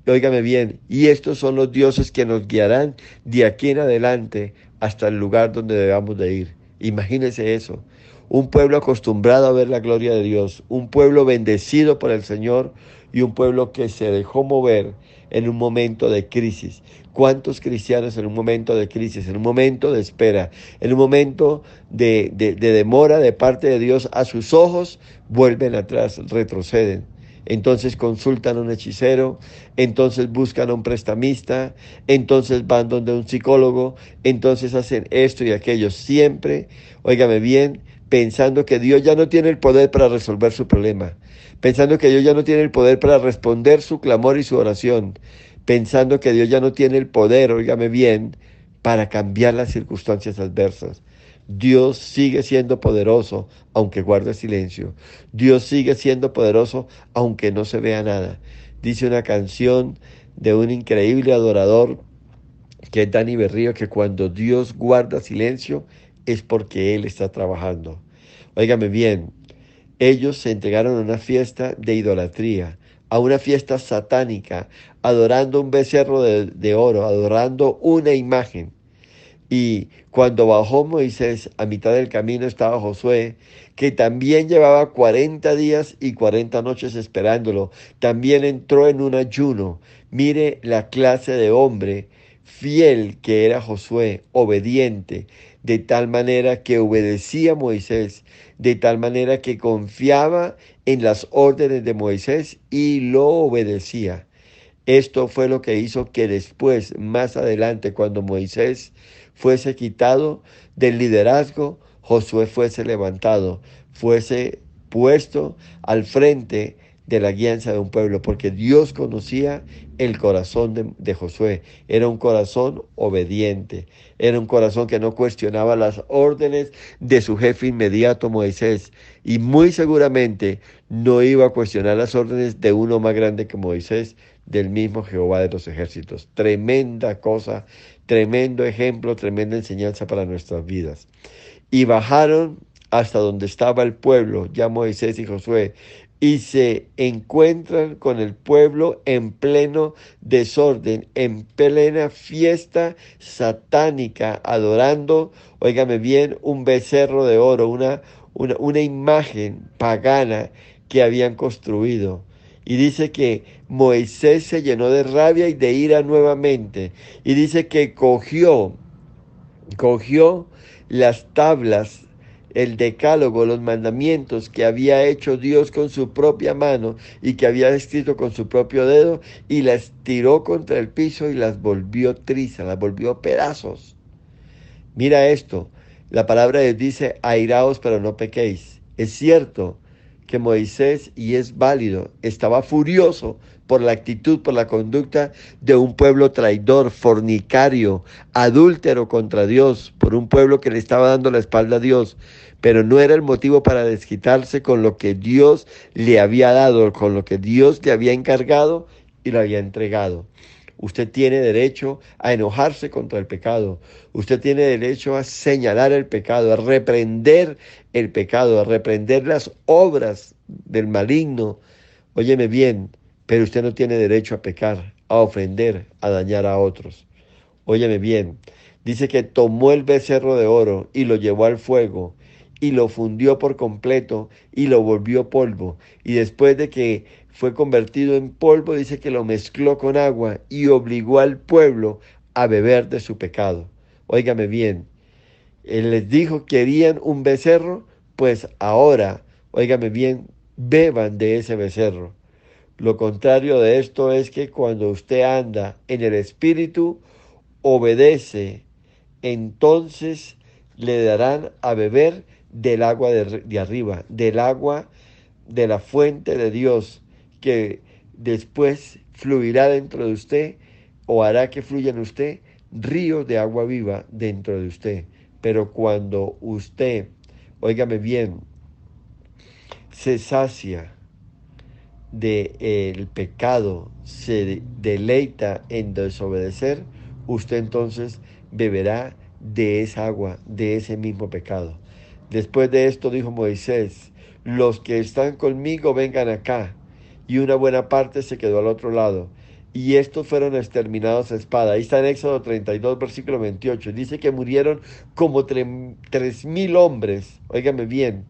Óigame bien, y estos son los dioses que nos guiarán de aquí en adelante hasta el lugar donde debamos de ir. Imagínese eso. Un pueblo acostumbrado a ver la gloria de Dios, un pueblo bendecido por el Señor y un pueblo que se dejó mover en un momento de crisis. ¿Cuántos cristianos en un momento de crisis, en un momento de espera, en un momento de demora de parte de Dios a sus ojos, vuelven atrás, retroceden? Entonces consultan a un hechicero, entonces buscan a un prestamista, entonces van donde un psicólogo, entonces hacen esto y aquello, siempre, óigame bien, pensando que Dios ya no tiene el poder para resolver su problema, pensando que Dios ya no tiene el poder para responder su clamor y su oración, pensando que Dios ya no tiene el poder, óigame bien, para cambiar las circunstancias adversas. Dios sigue siendo poderoso, aunque guarde silencio. Dios sigue siendo poderoso, aunque no se vea nada. Dice una canción de un increíble adorador, que es Dani Berrío, que cuando Dios guarda silencio es porque Él está trabajando. Óigame bien, ellos se entregaron a una fiesta de idolatría, a una fiesta satánica, adorando un becerro de oro, adorando una imagen. Y cuando bajó Moisés, a mitad del camino estaba Josué, que también llevaba 40 días y 40 noches esperándolo. También entró en un ayuno. Mire la clase de hombre fiel que era Josué, obediente, de tal manera que obedecía a Moisés, de tal manera que confiaba en las órdenes de Moisés y lo obedecía. Esto fue lo que hizo que después, más adelante, cuando Moisés fuese quitado del liderazgo, Josué fuese levantado, fuese puesto al frente de la guianza de un pueblo, porque Dios conocía el corazón de Josué. Era un corazón obediente, era un corazón que no cuestionaba las órdenes de su jefe inmediato, Moisés, y muy seguramente no iba a cuestionar las órdenes de uno más grande que Moisés, del mismo Jehová de los ejércitos. Tremenda cosa, tremendo ejemplo, tremenda enseñanza para nuestras vidas. Y bajaron hasta donde estaba el pueblo, ya Moisés y Josué, y se encuentran con el pueblo en pleno desorden, en plena fiesta satánica, adorando, óigame bien, un becerro de oro, una imagen pagana que habían construido. Y dice que Moisés se llenó de rabia y de ira nuevamente. Y dice que cogió las tablas, el decálogo, los mandamientos que había hecho Dios con su propia mano y que había escrito con su propio dedo, y las tiró contra el piso y las volvió trizas, las volvió pedazos. Mira esto, la palabra de Dios dice, airaos pero no pequéis. Es cierto que Moisés, y es válido, estaba furioso por la actitud, por la conducta de un pueblo traidor, fornicario, adúltero contra Dios, por un pueblo que le estaba dando la espalda a Dios, pero no era el motivo para desquitarse con lo que Dios le había dado, con lo que Dios le había encargado y le había entregado. Usted tiene derecho a enojarse contra el pecado. Usted tiene derecho a señalar el pecado, a reprender el pecado, a reprender las obras del maligno. Óyeme bien, pero usted no tiene derecho a pecar, a ofender, a dañar a otros. Óyeme bien, dice que tomó el becerro de oro y lo llevó al fuego y lo fundió por completo y lo volvió polvo. Y después de que fue convertido en polvo, dice que lo mezcló con agua y obligó al pueblo a beber de su pecado. Óigame bien, él les dijo, querían un becerro, pues ahora, óigame bien, beban de ese becerro. Lo contrario de esto es que cuando usted anda en el Espíritu, obedece, entonces le darán a beber del agua de arriba, del agua de la fuente de Dios, que después fluirá dentro de usted o hará que fluya en usted ríos de agua viva dentro de usted. Pero cuando usted, óigame bien, se sacia del pecado, se deleita en desobedecer, usted entonces beberá de esa agua, de ese mismo pecado. Después de esto dijo Moisés, los que están conmigo vengan acá. Y una buena parte se quedó al otro lado. Y estos fueron exterminados a espada. Ahí está en Éxodo 32, versículo 28. Dice que murieron como 3.000 hombres. Óigame bien,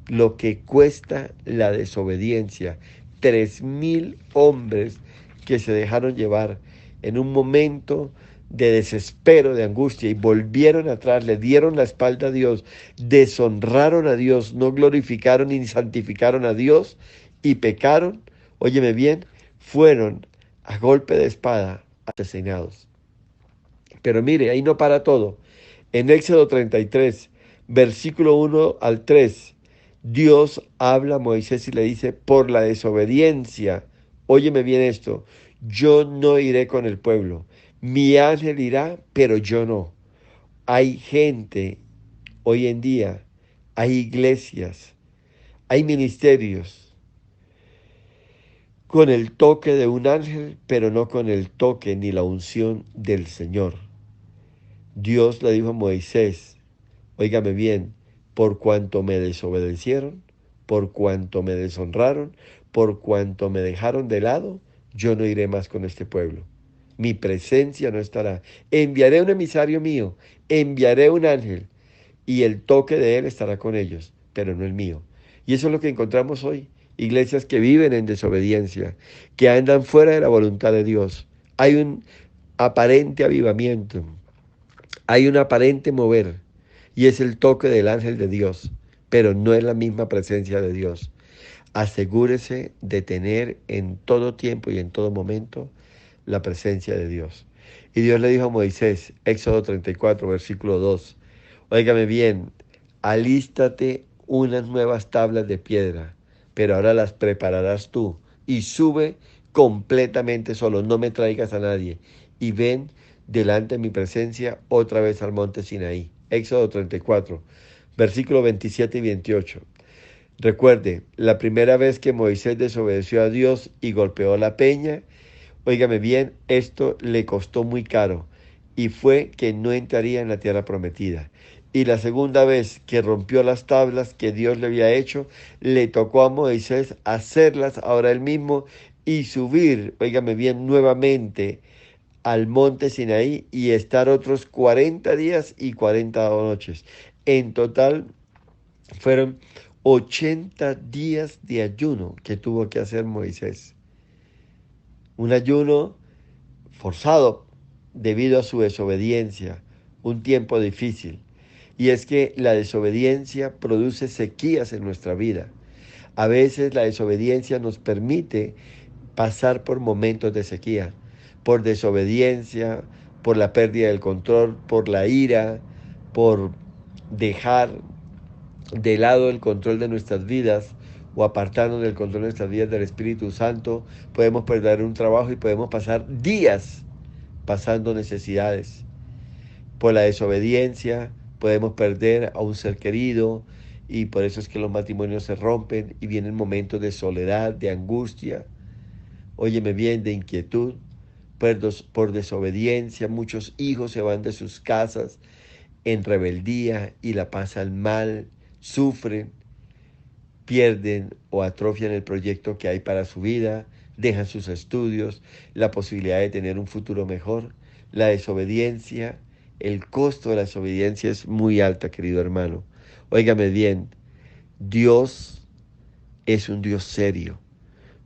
lo que cuesta la desobediencia. 3.000 hombres que se dejaron llevar en un momento de desespero, de angustia, y volvieron atrás, le dieron la espalda a Dios, deshonraron a Dios, no glorificaron ni santificaron a Dios y pecaron. Óyeme bien, fueron a golpe de espada asesinados. Pero mire, ahí no para todo. En Éxodo 33, versículo 1 al 3, Dios habla a Moisés y le dice, por la desobediencia, óyeme bien esto, yo no iré con el pueblo, mi ángel irá, pero yo no. Hay gente hoy en día, hay iglesias, hay ministerios con el toque de un ángel, pero no con el toque ni la unción del Señor. Dios le dijo a Moisés, óigame bien, por cuanto me desobedecieron, por cuanto me deshonraron, por cuanto me dejaron de lado, yo no iré más con este pueblo. mi presencia no estará. Enviaré un emisario mío, enviaré un ángel y el toque de él estará con ellos, pero no el mío. Y eso es lo que encontramos hoy. Iglesias que viven en desobediencia, que andan fuera de la voluntad de Dios. Hay un aparente avivamiento, hay un aparente mover, y es el toque del ángel de Dios, pero no es la misma presencia de Dios. Asegúrese de tener en todo tiempo y en todo momento la presencia de Dios. Y Dios le dijo a Moisés, Éxodo 34, versículo 2, óigame bien, alístate unas nuevas tablas de piedra, pero ahora las prepararás tú y sube completamente solo, no me traigas a nadie, y ven delante de mi presencia otra vez al monte Sinaí. Éxodo 34, versículo 27 y 28. Recuerde, la primera vez que Moisés desobedeció a Dios y golpeó la peña, óigame bien, esto le costó muy caro y fue que no entraría en la tierra prometida. Y la segunda vez que rompió las tablas que Dios le había hecho, le tocó a Moisés hacerlas ahora él mismo y subir, óigame bien, nuevamente al monte Sinaí y estar otros 40 días y 40 noches. En total fueron 80 días de ayuno que tuvo que hacer Moisés. Un ayuno forzado debido a su desobediencia, un tiempo difícil. Y es que la desobediencia produce sequías en nuestra vida. A veces la desobediencia nos permite pasar por momentos de sequía, por desobediencia, por la pérdida del control, por la ira, por dejar de lado el control de nuestras vidas o apartarnos del control de nuestras vidas del Espíritu Santo. Podemos perder un trabajo y podemos pasar días pasando necesidades. Por la desobediencia podemos perder a un ser querido y por eso es que los matrimonios se rompen y vienen momentos de soledad, de angustia, óyeme bien, de inquietud. Por desobediencia muchos hijos se van de sus casas en rebeldía y la pasan mal, sufren, pierden o atrofian el proyecto que hay para su vida, dejan sus estudios, la posibilidad de tener un futuro mejor. La desobediencia, el costo de la desobediencia es muy alta, querido hermano. Óigame bien, Dios es un Dios serio,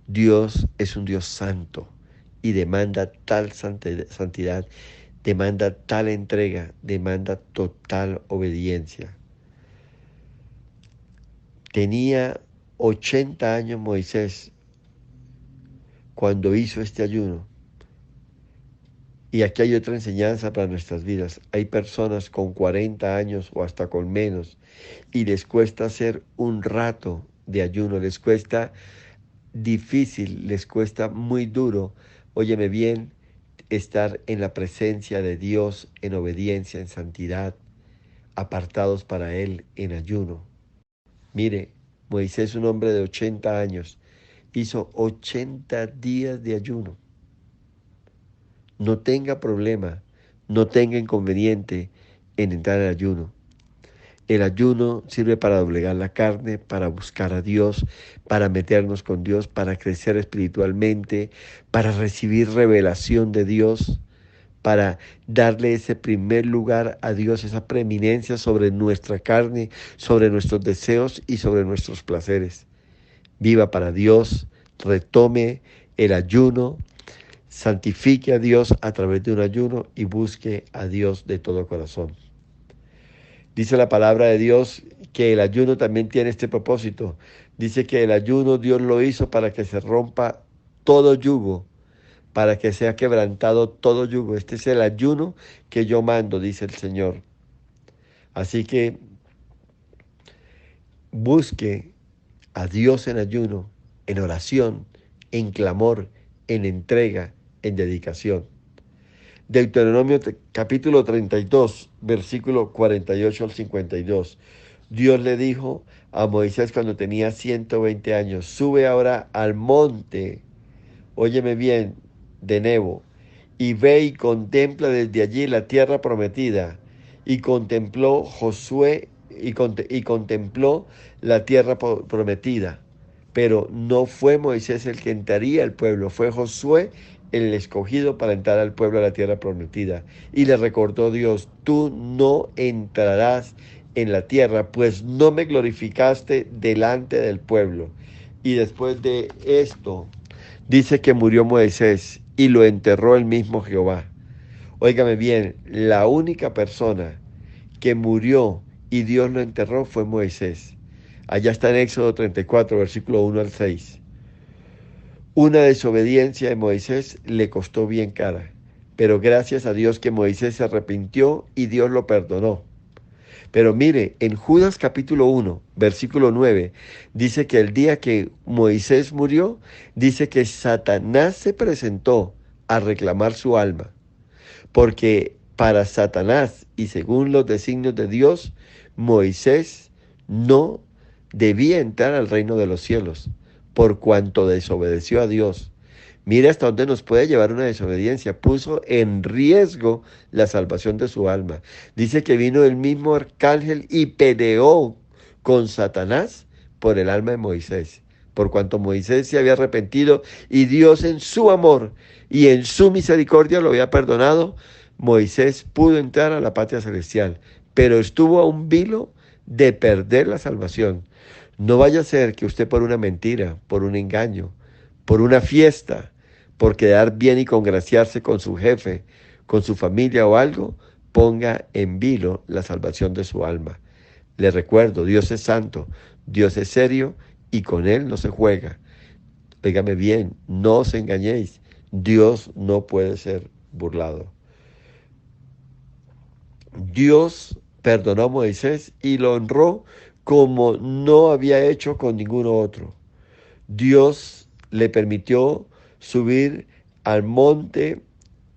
Dios es un Dios santo y demanda tal santidad, demanda tal entrega, demanda total obediencia. Tenía 80 años Moisés cuando hizo este ayuno. Y aquí hay otra enseñanza para nuestras vidas. Hay personas con 40 años o hasta con menos y les cuesta hacer un rato de ayuno, les cuesta difícil, les cuesta muy duro, óyeme bien, estar en la presencia de Dios, en obediencia, en santidad, apartados para Él, en ayuno. Mire, Moisés, un hombre de 80 años, hizo 80 días de ayuno. No tenga problema, no tenga inconveniente en entrar en ayuno. El ayuno sirve para doblegar la carne, para buscar a Dios, para meternos con Dios, para crecer espiritualmente, para recibir revelación de Dios, para darle ese primer lugar a Dios, esa preeminencia sobre nuestra carne, sobre nuestros deseos y sobre nuestros placeres. Viva para Dios, retome el ayuno, santifique a Dios a través de un ayuno y busque a Dios de todo corazón. Dice la palabra de Dios que el ayuno también tiene este propósito. Dice que el ayuno Dios lo hizo para que se rompa todo yugo, para que sea quebrantado todo yugo. Este es el ayuno que yo mando, dice el Señor. Así que busque a Dios en ayuno, en oración, en clamor, en entrega, en dedicación. Deuteronomio capítulo 32, versículo 48 al 52. Dios le dijo a Moisés cuando tenía 120 años, sube ahora al monte, óyeme bien, de Nebo, y ve y contempla desde allí la tierra prometida. Y contempló Josué y contempló la tierra prometida. Pero no fue Moisés el que entraría al pueblo, fue Josué el escogido para entrar al pueblo de la tierra prometida. Y le recordó Dios, tú no entrarás en la tierra, pues no me glorificaste delante del pueblo. Y después de esto, dice que murió Moisés y lo enterró el mismo Jehová. Óigame bien, la única persona que murió y Dios lo enterró fue Moisés. Allá está en Éxodo 34, versículo 1 al 6. Una desobediencia de Moisés le costó bien cara, pero gracias a Dios que Moisés se arrepintió y Dios lo perdonó. Pero mire, en Judas capítulo 1, versículo 9, dice que el día que Moisés murió, dice que Satanás se presentó a reclamar su alma, porque para Satanás y según los designios de Dios, Moisés no debía entrar al reino de los cielos, por cuanto desobedeció a Dios. Mira hasta dónde nos puede llevar una desobediencia. Puso en riesgo la salvación de su alma. Dice que vino el mismo arcángel y peleó con Satanás por el alma de Moisés. Por cuanto Moisés se había arrepentido y Dios en su amor y en su misericordia lo había perdonado, Moisés pudo entrar a la patria celestial. Pero estuvo a un vilo de perder la salvación. No vaya a ser que usted por una mentira, por un engaño, por una fiesta, por quedar bien y congraciarse con su jefe, con su familia o algo, ponga en vilo la salvación de su alma. Le recuerdo, Dios es santo, Dios es serio y con Él no se juega. Óigame bien, no os engañéis, Dios no puede ser burlado. Dios perdonó a Moisés y lo honró como no había hecho con ninguno otro. Dios le permitió subir al monte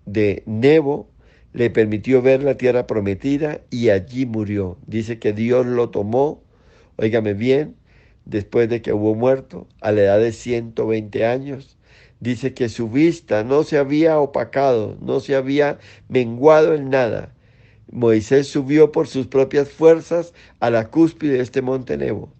de Nebo, le permitió ver la tierra prometida y allí murió. Dice que Dios lo tomó, óigame bien, después de que hubo muerto, a la edad de 120 años. Dice que su vista no se había opacado, no se había menguado en nada. Moisés subió por sus propias fuerzas a la cúspide de este monte Nebo.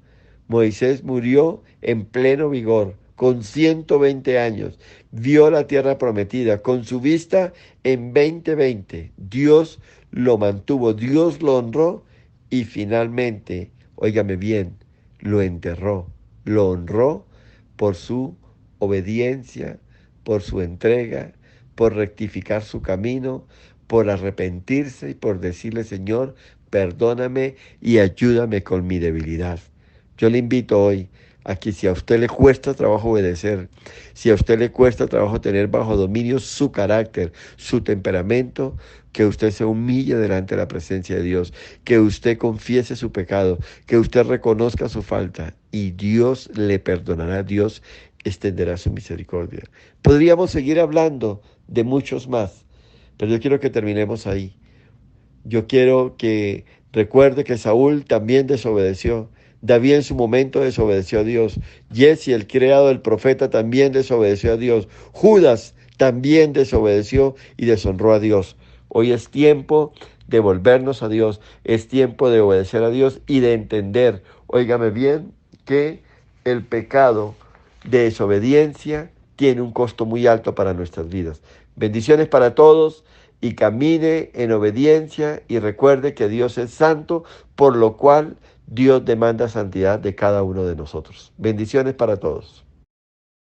Moisés murió en pleno vigor, con 120 años. Vio la tierra prometida con su vista en 2020. Dios lo mantuvo, Dios lo honró y finalmente, óigame bien, lo enterró, lo honró por su obediencia, por su entrega, por rectificar su camino, por arrepentirse y por decirle, Señor, perdóname y ayúdame con mi debilidad. Yo le invito hoy a que si a usted le cuesta trabajo obedecer, si a usted le cuesta trabajo tener bajo dominio su carácter, su temperamento, que usted se humille delante de la presencia de Dios, que usted confiese su pecado, que usted reconozca su falta y Dios le perdonará, Dios extenderá su misericordia. Podríamos seguir hablando de muchos más, pero yo quiero que terminemos ahí. Yo quiero que recuerde que Saúl también desobedeció. David en su momento desobedeció a Dios. Jesse, el criado del profeta, también desobedeció a Dios. Judas también desobedeció y deshonró a Dios. Hoy es tiempo de volvernos a Dios. Es tiempo de obedecer a Dios y de entender, óigame bien, que el pecado de desobediencia tiene un costo muy alto para nuestras vidas. Bendiciones para todos y camine en obediencia y recuerde que Dios es santo, por lo cual Dios demanda santidad de cada uno de nosotros. Bendiciones para todos.